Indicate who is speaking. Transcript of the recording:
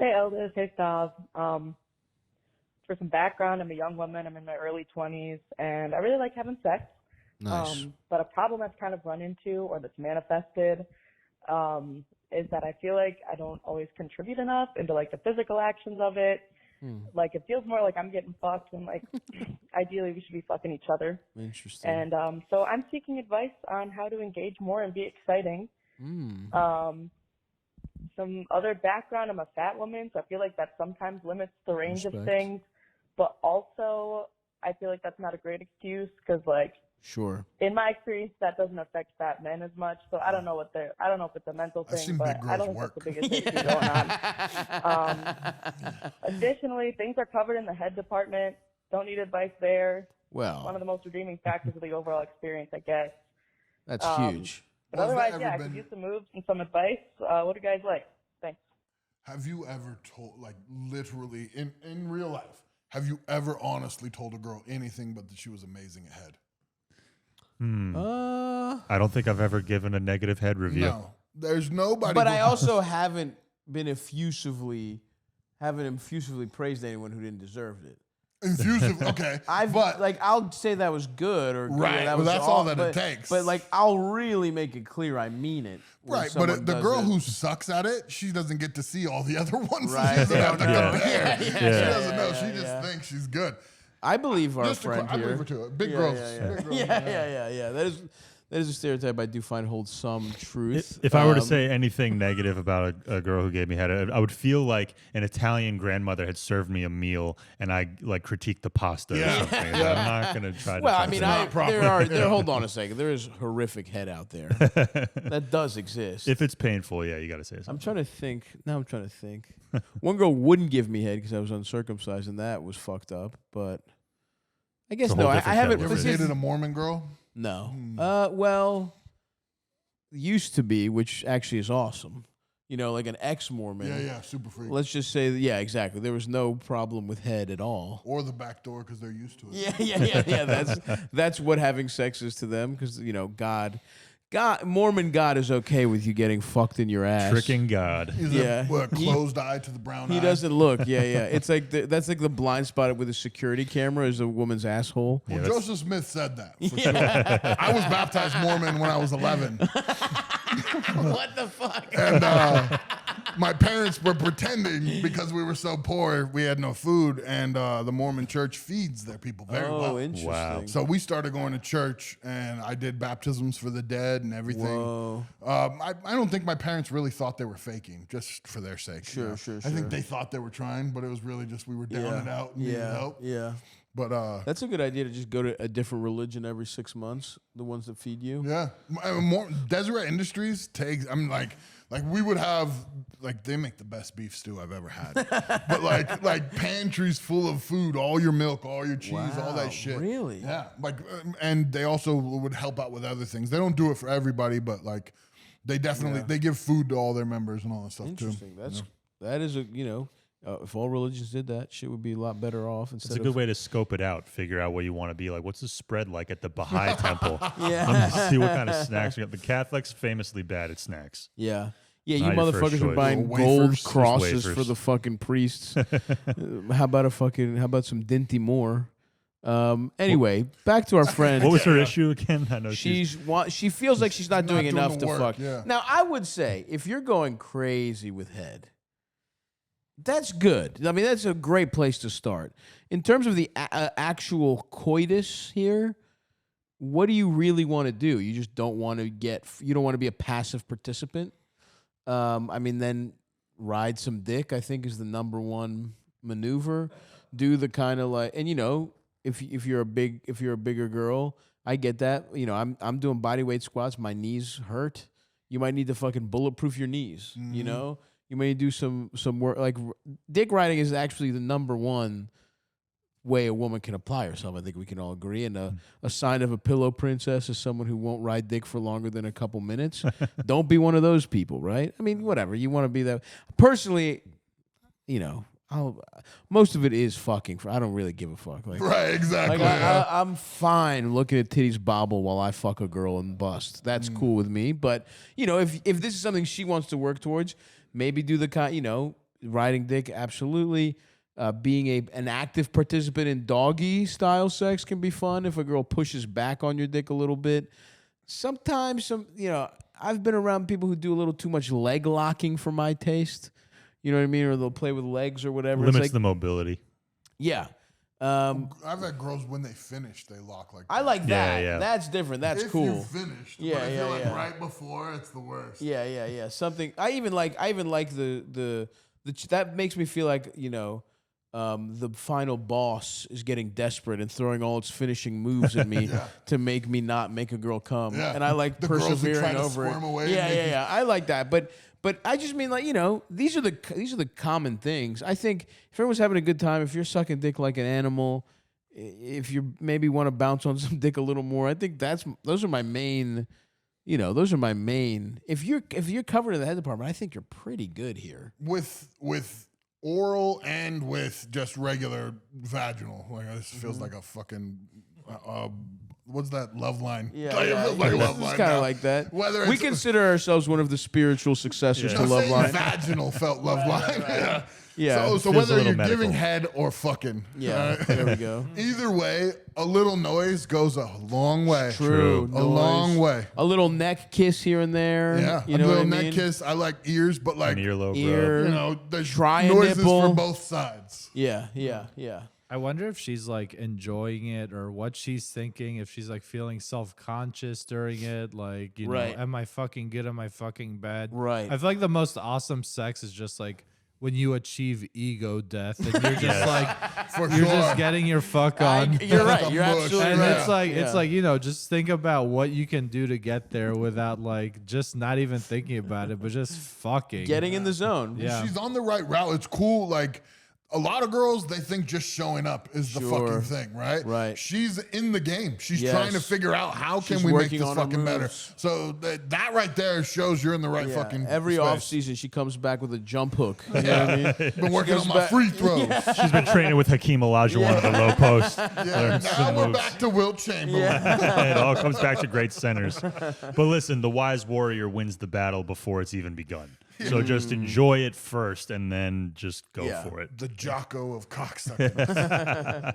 Speaker 1: Hey, Elders. Hey, Stav. For some background, I'm a young woman. I'm in my early 20s, and I really like having sex.
Speaker 2: Nice.
Speaker 1: But a problem I've kind of run into, or that's manifested, is that I feel like I don't always contribute enough into, like, the physical actions of it. Like, it feels more like I'm getting fucked when, like, ideally we should be fucking each other.
Speaker 2: Interesting.
Speaker 1: And so I'm seeking advice on how to engage more and be exciting. Some other background, I'm a fat woman, so I feel like that sometimes limits the range of things. But also, I feel like that's not a great excuse because, like,
Speaker 2: sure,
Speaker 1: in my experience, that doesn't affect fat men as much. So I don't know if it's a mental thing, but I don't think that's the biggest issue going on. Additionally, things are covered in the head department. Don't need advice there.
Speaker 2: Well,
Speaker 1: one of the most redeeming factors of the overall experience, I guess.
Speaker 2: That's huge.
Speaker 1: But otherwise, yeah, I could use some moves and some advice. What do you guys like? Thanks.
Speaker 3: Have you ever told, like, literally in real life, have you ever honestly told a girl anything but that she was amazing at head?
Speaker 4: I don't think I've ever given a negative head review.
Speaker 3: No, there's nobody.
Speaker 2: But I also haven't efusively praised anyone who didn't deserve it.
Speaker 3: Infusive, okay.
Speaker 2: I'll say that was good or
Speaker 3: right.
Speaker 2: That
Speaker 3: well, that's all that
Speaker 2: but,
Speaker 3: it takes.
Speaker 2: But like, I'll really make it clear I mean it.
Speaker 3: Right, but the girl who sucks at it, she doesn't get to see all the other ones.
Speaker 2: Right.
Speaker 3: She doesn't have to compare.
Speaker 2: She
Speaker 3: doesn't know. She just thinks she's good.
Speaker 2: I believe our
Speaker 3: just
Speaker 2: friend here.
Speaker 3: I believe her too. Big girls.
Speaker 2: Yeah. That is a stereotype I do find holds some truth.
Speaker 4: If I were to say anything negative about a girl who gave me head, I would feel like an Italian grandmother had served me a meal and I like critiqued the pasta or something. I'm not going to try to.
Speaker 2: Well, I mean, hold on a second. There is horrific head out there. That does exist.
Speaker 4: If it's painful, yeah, you got to say something.
Speaker 2: I'm trying to think. Now I'm trying to think. One girl wouldn't give me head because I was uncircumcised, and that was fucked up. But I guess no. I haven't.
Speaker 3: You ever dated a Mormon girl?
Speaker 2: No. Well, used to be, which actually is awesome. You know, like an ex-Mormon.
Speaker 3: Yeah, super freak.
Speaker 2: Let's just say, yeah, exactly. There was no problem with head at all.
Speaker 3: Or the back door because they're used to it.
Speaker 2: Yeah. That's what having sex is to them because, you know, God, Mormon God is okay with you getting fucked in your ass.
Speaker 4: Tricking God.
Speaker 3: He's a closed eye to the brown eye.
Speaker 2: He doesn't look. Yeah. It's like that's like the blind spot with a security camera is a woman's asshole.
Speaker 3: Well, Joseph Smith said that for sure. I was baptized Mormon when I was 11.
Speaker 2: What the fuck?
Speaker 3: And my parents were pretending because we were so poor, we had no food, and the Mormon church feeds their people very well.
Speaker 2: Oh, interesting. Wow.
Speaker 3: So we started going to church, and I did baptisms for the dead and everything.
Speaker 2: Whoa.
Speaker 3: I don't think my parents really thought they were faking, just for their sake.
Speaker 2: Sure.
Speaker 3: I think they thought they were trying, but it was really just we were down and out and needed help.
Speaker 2: Yeah.
Speaker 3: But
Speaker 2: that's a good idea to just go to a different religion every 6 months. The ones that feed you.
Speaker 3: Yeah, Deseret Industries takes. I mean, like we would have they make the best beef stew I've ever had. But like pantries full of food, all your milk, all your cheese, all that shit.
Speaker 2: Really?
Speaker 3: Yeah. And they also would help out with other things. They don't do it for everybody, but like they definitely they give food to all their members and all that stuff too.
Speaker 2: Interesting. That is a if all religions did that, shit would be a lot better off.
Speaker 4: It's a good way to scope it out, figure out what you want to be like. What's the spread like at the Baha'i temple?
Speaker 2: Yeah.
Speaker 4: Let me see what kind of snacks we got. The Catholics famously bad at snacks.
Speaker 2: Yeah. Yeah, you
Speaker 4: Not your first
Speaker 2: motherfuckers are
Speaker 4: choice.
Speaker 2: buying gold crosses for the fucking priests. How about some Dinty Moore? Anyway, back to our friend.
Speaker 4: What was her issue again? I know
Speaker 2: she feels like she's not doing enough to fuck.
Speaker 3: Yeah.
Speaker 2: Now, I would say if you're going crazy with head, that's good. I mean, that's a great place to start. In terms of the actual coitus here, what do you really want to do? You just don't want to you don't want to be a passive participant. I mean, then ride some dick, I think, is the number one maneuver. Do the kind of like, and you know, if you're a bigger girl, I get that. You know, I'm doing body weight squats. My knees hurt. You might need to fucking bulletproof your knees. Mm-hmm. You know, you may do some work. Like dick riding is actually the number one way a woman can apply herself. I think we can all agree. And a sign of a pillow princess is someone who won't ride dick for longer than a couple minutes. Don't be one of those people, right? I mean, whatever. You want to be that. Personally, you know, most of it is fucking. I don't really give a fuck. Like,
Speaker 3: right, exactly.
Speaker 2: Like I'm fine looking at titties bobble while I fuck a girl and bust. That's cool with me. But, you know, if this is something she wants to work towards, maybe do the kind, you know, riding dick, absolutely. Being an active participant in doggy style sex can be fun if a girl pushes back on your dick a little bit. Sometimes I've been around people who do a little too much leg locking for my taste. You know what I mean? Or they'll play with legs or whatever.
Speaker 4: Limits the mobility.
Speaker 2: Yeah.
Speaker 3: I've had girls when they finish, they lock like that.
Speaker 2: I like that.
Speaker 4: Yeah.
Speaker 2: That's different. That's cool.
Speaker 3: If you finished.
Speaker 2: Yeah,
Speaker 3: but I feel like
Speaker 2: yeah.
Speaker 3: right before, it's the worst.
Speaker 2: Yeah. Something I even like the that makes me feel like, the final boss is getting desperate and throwing all its finishing moves at me to make me not make a girl come.
Speaker 3: Yeah.
Speaker 2: And I like
Speaker 3: The girls who
Speaker 2: persevering
Speaker 3: try to
Speaker 2: over
Speaker 3: squirm
Speaker 2: it.
Speaker 3: away
Speaker 2: Yeah. I like that. But I just mean, like, these are the common things. I think if everyone's having a good time, if you're sucking dick like an animal, if you maybe want to bounce on some dick a little more, I think those are my main. Those are my main. If you're covered in the head department, I think you're pretty good here.
Speaker 3: With oral and with just regular vaginal. Like, this feels like a fucking what's that love line?
Speaker 2: Yeah,
Speaker 3: Like, it feels like a love line
Speaker 2: it's kind
Speaker 3: now.
Speaker 2: of like that.
Speaker 3: Whether
Speaker 2: We
Speaker 3: it's-
Speaker 2: consider ourselves one of the spiritual successors to
Speaker 3: I'm
Speaker 2: Love
Speaker 3: saying
Speaker 2: Line.
Speaker 3: vaginal felt love line.
Speaker 2: Yeah.
Speaker 3: So
Speaker 4: Feels a
Speaker 3: whether
Speaker 4: little
Speaker 3: you're
Speaker 4: medical.
Speaker 3: giving head or fucking.
Speaker 2: Yeah, there we go.
Speaker 3: Either way, a little noise goes a long way.
Speaker 2: True.
Speaker 3: A long way.
Speaker 2: A little neck kiss here and there.
Speaker 3: Yeah.
Speaker 2: You
Speaker 3: a
Speaker 2: know
Speaker 3: little
Speaker 2: what I
Speaker 3: neck
Speaker 2: mean?
Speaker 3: kiss. I like ears, but like,
Speaker 4: An earlobe
Speaker 2: Ear.
Speaker 4: rub.
Speaker 3: there's
Speaker 2: Try a
Speaker 3: noises
Speaker 2: nipple.
Speaker 3: for both sides.
Speaker 2: Yeah.
Speaker 5: I wonder if she's like enjoying it or what she's thinking, if she's like feeling self-conscious during it, like,
Speaker 2: Right.
Speaker 5: am I fucking good? Am I fucking bad?
Speaker 2: Right.
Speaker 5: I feel like the most awesome sex is just like when you achieve ego death and you're just like,
Speaker 3: For
Speaker 5: you're
Speaker 3: sure.
Speaker 5: just getting your fuck on.
Speaker 2: You're right.
Speaker 3: Like a
Speaker 2: You're
Speaker 3: mush.
Speaker 2: absolutely
Speaker 5: And
Speaker 2: right.
Speaker 5: it's like
Speaker 2: Yeah.
Speaker 5: just think about what you can do to get there without like just not even thinking about it, but just fucking
Speaker 2: Getting in the zone.
Speaker 5: Yeah.
Speaker 3: She's on the right route. It's cool. Like, a lot of girls, they think just showing up is the
Speaker 2: Sure.
Speaker 3: fucking thing, right?
Speaker 2: Right.
Speaker 3: She's in the game. She's
Speaker 2: Yes.
Speaker 3: trying to figure out how can
Speaker 2: She's
Speaker 3: we make
Speaker 2: working
Speaker 3: this
Speaker 2: on her
Speaker 3: fucking better.
Speaker 2: moves.
Speaker 3: So that right there shows you're in the right
Speaker 2: Yeah.
Speaker 3: fucking
Speaker 2: Every
Speaker 3: space.
Speaker 2: off season, she comes back with a jump hook. You know what I mean?
Speaker 3: Been working
Speaker 2: goes
Speaker 3: on my
Speaker 2: back-
Speaker 3: free throws.
Speaker 4: She's been training with Hakeem Olajuwon at the low post.
Speaker 3: Yeah,
Speaker 4: Learned
Speaker 3: now
Speaker 4: some
Speaker 3: we're
Speaker 4: moves.
Speaker 3: back to Wilt Chamberlain.
Speaker 4: It all comes back to great centers. But listen, the wise warrior wins the battle before it's even begun. So just enjoy it first and then just go
Speaker 2: Yeah.
Speaker 4: for it.
Speaker 3: The Jocko of cocksucking.